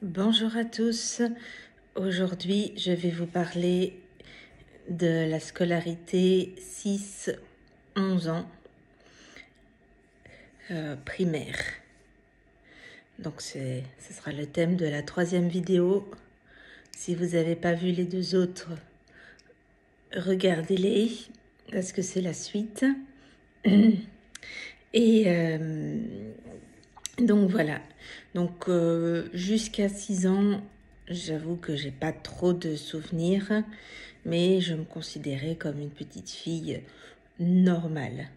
Bonjour à tous, aujourd'hui je vais vous parler de la scolarité 6-11 ans primaire. Donc ce sera le thème de la troisième vidéo. Si vous n'avez pas vu les deux autres, regardez-les parce que c'est la suite. Et donc voilà, donc jusqu'à 6 ans, j'avoue que j'ai pas trop de souvenirs, mais je me considérais comme une petite fille normale.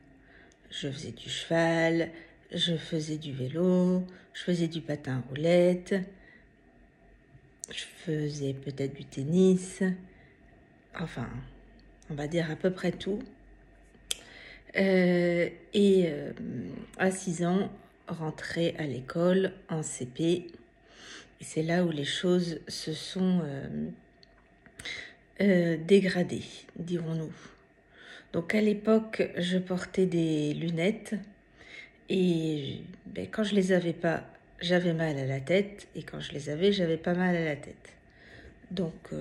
Je faisais du cheval, je faisais du vélo, je faisais du patin à roulettes, je faisais peut-être du tennis, enfin, on va dire à peu près tout. À 6 ans, rentrer à l'école en CP. Et c'est là où les choses se sont dégradées, dirons-nous. Donc à l'époque, je portais des lunettes et quand je les avais pas, j'avais mal à la tête, et quand je les avais, j'avais pas mal à la tête. Donc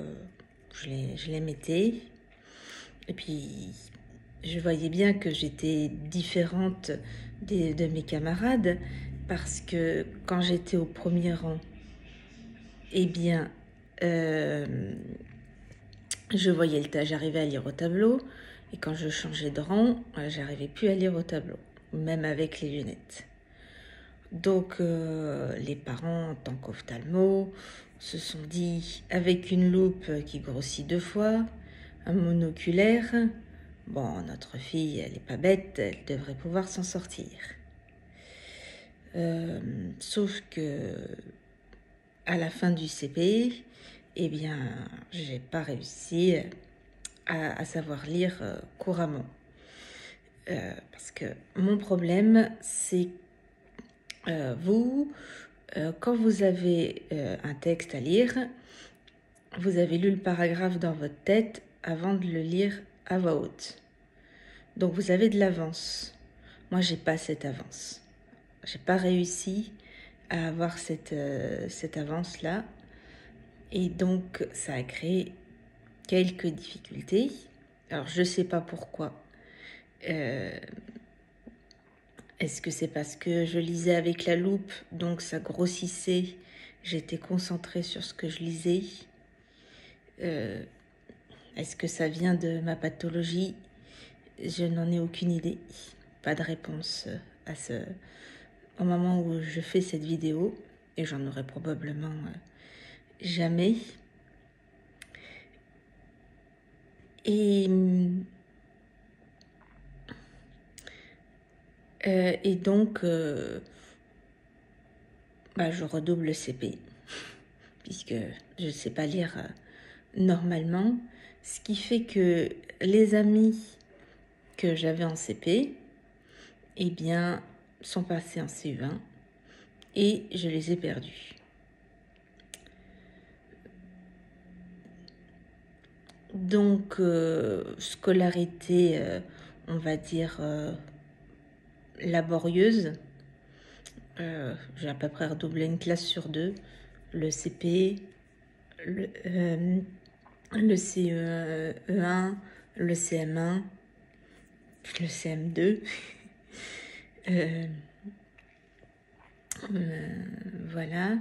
je les mettais, et puis je voyais bien que j'étais différente de mes camarades, parce que quand j'étais au premier rang, eh bien, j'arrivais à lire au tableau, et quand je changeais de rang, j'arrivais plus à lire au tableau, même avec les lunettes. Donc les parents, en tant qu'ophtalmo, se sont dit, avec une loupe qui grossit 2 fois, un monoculaire, bon, notre fille, elle n'est pas bête, elle devrait pouvoir s'en sortir. Sauf que à la fin du CP, eh bien, j'ai pas réussi à savoir lire couramment. Parce que mon problème, c'est quand vous avez un texte à lire, vous avez lu le paragraphe dans votre tête avant de le lire à voix haute. Donc vous avez de l'avance. Moi, j'ai pas cette avance. J'ai pas réussi à avoir cette avance-là. Et donc, ça a créé quelques difficultés. Alors, je sais pas pourquoi. Est-ce que c'est parce que je lisais avec la loupe, donc ça grossissait, j'étais concentrée sur ce que je lisais? Est-ce que ça vient de ma pathologie? Je n'en ai aucune idée. Pas de réponse au moment où je fais cette vidéo, et j'en aurai probablement jamais. Et donc, je redouble le CP, puisque je ne sais pas lire normalement, ce qui fait que les amis que j'avais en CP, eh bien, sont passés en CE1 et je les ai perdus. Donc, scolarité, on va dire, laborieuse. J'ai à peu près redoublé une classe sur 2, le CP, le CE1, le CM1, le CM2. Voilà.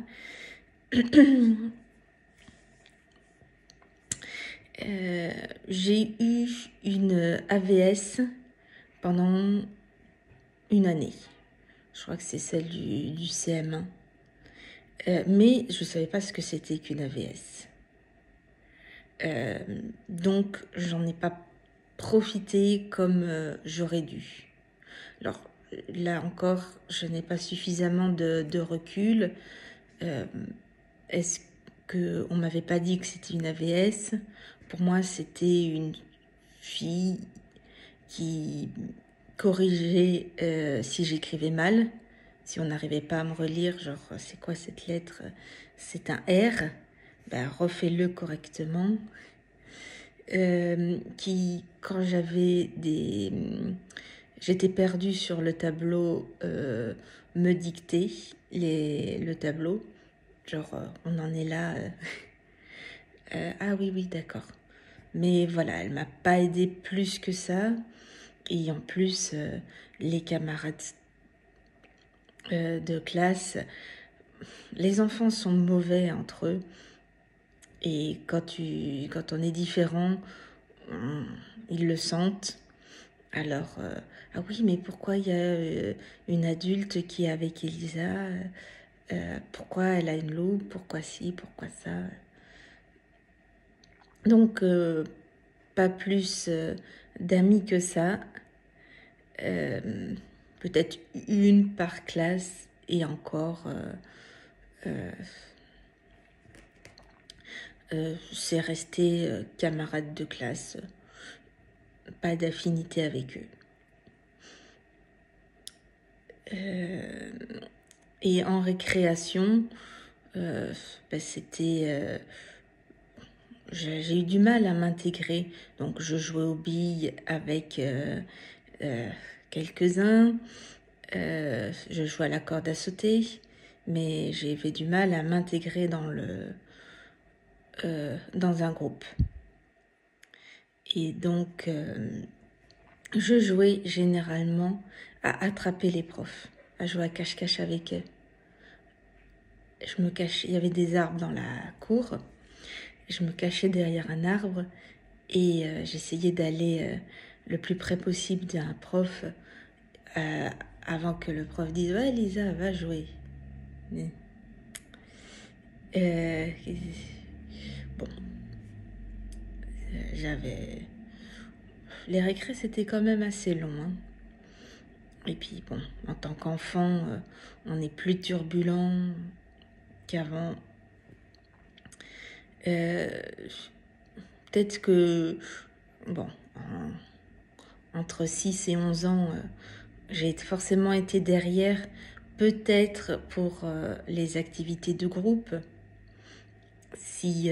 J'ai eu une AVS pendant une année. Je crois que c'est celle du CM1. Mais je ne savais pas ce que c'était qu'une AVS. Donc, j'en ai pas profité comme j'aurais dû. Alors, là encore, je n'ai pas suffisamment de recul. Est-ce qu'on ne m'avait pas dit que c'était une AVS? Pour moi, c'était une fille qui corrigeait si j'écrivais mal, si on n'arrivait pas à me relire, genre c'est quoi cette lettre? C'est un R, ben refais-le correctement. Qui, quand j'étais perdue sur le tableau, me dictait le tableau, Genre, on en est là. Ah oui, oui, d'accord. Mais voilà, elle m'a pas aidé plus que ça. Et en plus, les camarades de classe, les enfants sont mauvais entre eux. Et quand on est différent, ils le sentent. Alors, ah oui, mais pourquoi il y a une adulte qui est avec Elisa? Pourquoi elle a une loupe? Pourquoi ci? Pourquoi ça? Donc, pas plus d'amis que ça. Peut-être une par classe et encore, c'est resté camarades de classe. Pas d'affinité avec eux. Et en récréation, c'était... j'ai eu du mal à m'intégrer. Donc, je jouais aux billes avec quelques-uns. Je jouais à la corde à sauter. Mais j'avais du mal à m'intégrer dans un groupe. Et donc, je jouais généralement à attraper les profs, à jouer à cache-cache avec eux. Je me cachais, il y avait des arbres dans la cour. Je me cachais derrière un arbre et j'essayais d'aller le plus près possible d'un prof avant que le prof dise « Ouais, Lisa, va jouer. » Bon, j'avais... Les récrés, c'était quand même assez long, hein. Et puis, bon, en tant qu'enfant, on est plus turbulent qu'avant. Peut-être que, bon, entre 6 et 11 ans, j'ai forcément été derrière, peut-être pour les activités de groupe, si,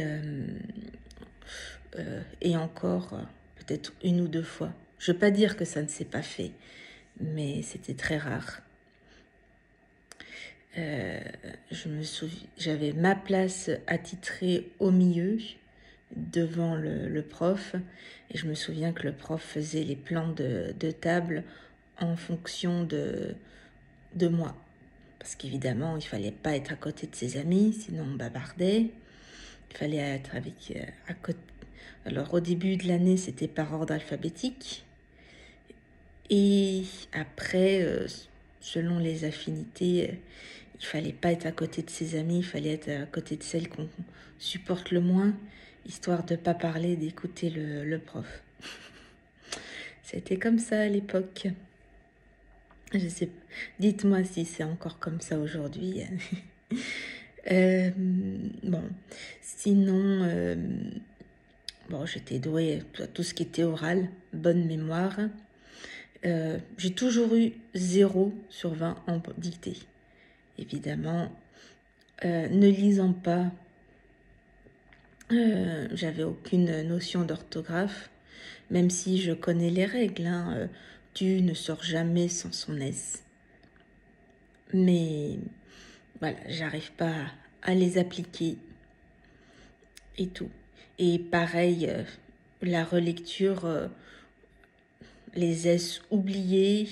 et encore, peut-être une ou deux fois. Je ne veux pas dire que ça ne s'est pas fait, mais c'était très rare. Je me souviens, j'avais ma place attitrée au milieu, devant le prof, et je me souviens que le prof faisait les plans de table en fonction de moi. Parce qu'évidemment, il fallait pas être à côté de ses amis, sinon on bavardait. Il fallait être avec à côté. Alors au début de l'année, c'était par ordre alphabétique. Et après, selon les affinités, il fallait pas être à côté de ses amis, il fallait être à côté de celles qu'on supporte le moins, histoire de pas parler, d'écouter le prof. C'était comme ça à l'époque. Je sais, dites-moi si c'est encore comme ça aujourd'hui. Bon, sinon, bon, j'étais douée à tout ce qui était oral, bonne mémoire. J'ai toujours eu 0 sur 20 en dictée. Évidemment, ne lisant pas, j'avais aucune notion d'orthographe, même si je connais les règles, hein, tu ne sors jamais sans son S. Mais voilà, j'arrive pas à les appliquer et tout. Et pareil, la relecture, les S oubliés,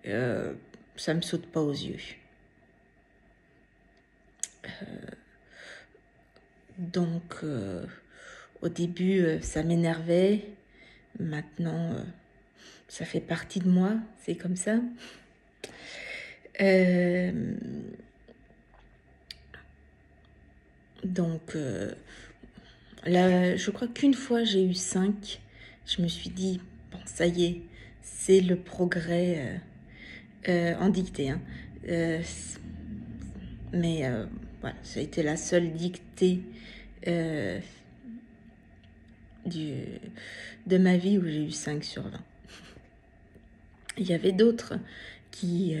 ça me saute pas aux yeux. Donc, au début, ça m'énervait. Maintenant, ça fait partie de moi. C'est comme ça. Donc, là, je crois qu'une fois, j'ai eu 5. Je me suis dit, bon, ça y est, c'est le progrès en dictée. Hein. Mais voilà, ça a été la seule dictée de ma vie où j'ai eu 5 sur 20. Il y avait d'autres qui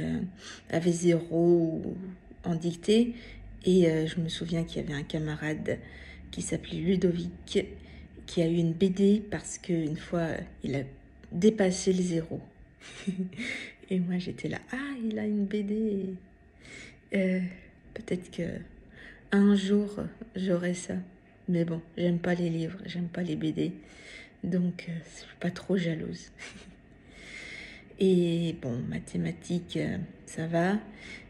avaient 0 en dictée. Et je me souviens qu'il y avait un camarade qui s'appelait Ludovic, qui a eu une BD parce qu'une fois, il a dépassé le 0. Et moi, j'étais là, ah, il a une BD. Peut-être que un jour, j'aurai ça. Mais bon, j'aime pas les livres, j'aime pas les BD. Donc, je suis pas trop jalouse. Et bon, mathématiques, ça va.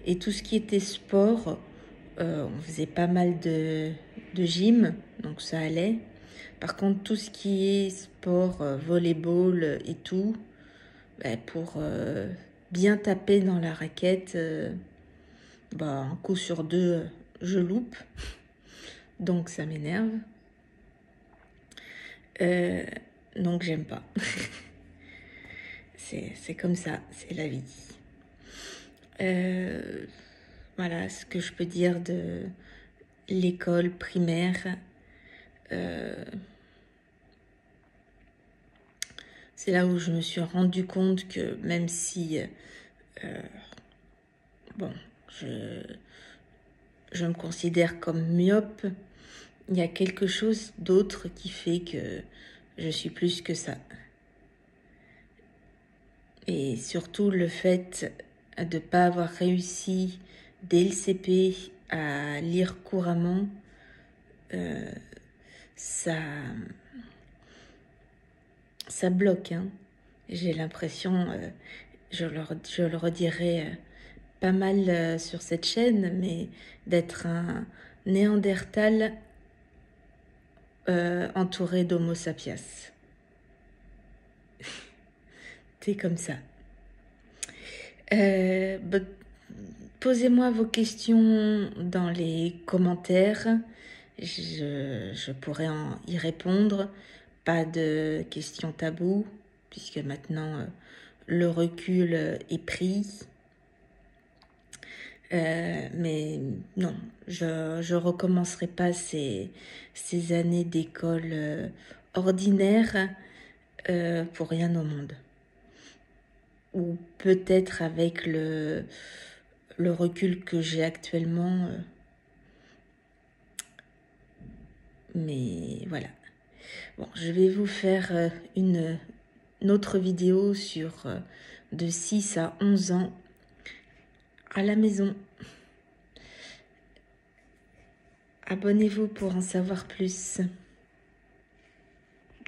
Et tout ce qui était sport, on faisait pas mal de gym, donc ça allait. Par contre, tout ce qui est sport, volleyball et tout, ben, pour bien taper dans la raquette, un coup sur deux, je loupe. Donc ça m'énerve. Donc j'aime pas. C'est comme ça, c'est la vie. Voilà ce que je peux dire de l'école primaire. C'est là où je me suis rendu compte que même si, je me considère comme myope, il y a quelque chose d'autre qui fait que je suis plus que ça. Et surtout le fait de ne pas avoir réussi dès le CP à lire couramment, ça bloque. Hein. J'ai l'impression, je le redirai pas mal sur cette chaîne, mais d'être un néandertal entouré d'homo sapiens. C'est comme ça. Posez-moi vos questions dans les commentaires. Je pourrais y répondre. Pas de questions taboues, puisque maintenant le recul est pris. Mais non, je recommencerai pas ces années d'école ordinaire pour rien au monde. Ou peut-être avec le recul que j'ai actuellement. Mais voilà. Bon, je vais vous faire une autre vidéo sur de 6 à 11 ans à la maison. Abonnez-vous pour en savoir plus.